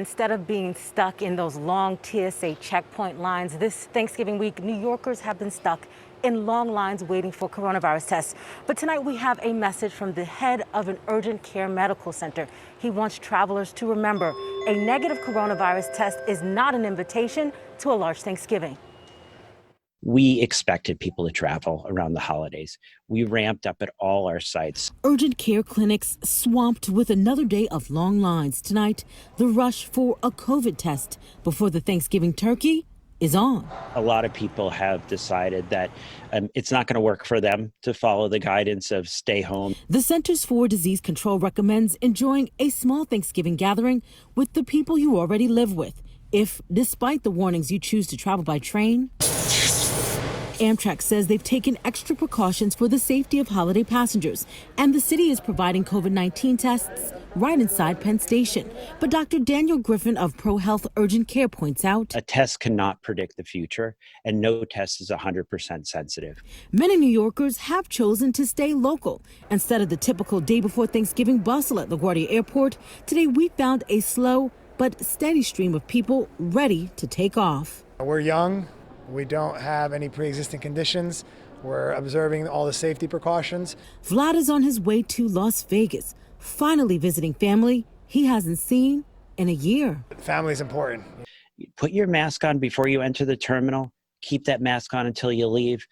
instead of being stuck in those long TSA checkpoint lines, this Thanksgiving week, New Yorkers have been stuck in long lines waiting for coronavirus tests. But tonight we have a message from the head of an urgent care medical center. He wants travelers to remember a negative coronavirus test is not an invitation to a large Thanksgiving. We expected people to travel around the holidays. We ramped up at all our sites. Urgent care clinics swamped with another day of long lines. Tonight, the rush for a COVID test before the Thanksgiving turkey is on. A lot of people have decided that it's not going to work for them to follow the guidance of stay home. The Centers for Disease Control recommends enjoying a small Thanksgiving gathering with the people you already live with. If, despite the warnings, you choose to travel by train, Amtrak says they've taken extra precautions for the safety of holiday passengers, and the city is providing COVID-19 tests right inside Penn Station. But Dr. Daniel Griffin of ProHealth Urgent Care points out, a test cannot predict the future, and no test is 100% sensitive. Many New Yorkers have chosen to stay local. Instead of the typical day before Thanksgiving bustle at LaGuardia Airport, today we found a slow but steady stream of people ready to take off. We're young. We don't have any pre-existing conditions. We're observing all the safety precautions. Vlad is on his way to Las Vegas, finally visiting family he hasn't seen in a year. Family's important. Put your mask on before you enter the terminal. Keep that mask on until you leave.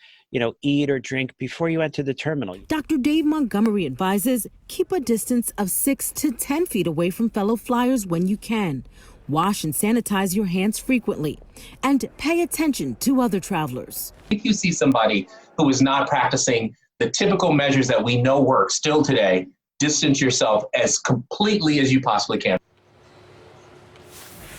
Eat or drink before you enter the terminal. Dr. Dave Montgomery advises keep a distance of 6 to 10 feet away from fellow flyers when you can. Wash and sanitize your hands frequently, and pay attention to other travelers. If you see somebody who is not practicing the typical measures that we know work still today, distance yourself as completely as you possibly can.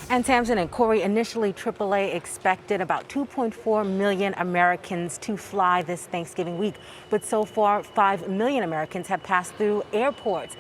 And Tamsin and Corey, initially AAA expected about 2.4 million Americans to fly this Thanksgiving week. But so far, 5 million Americans have passed through airports.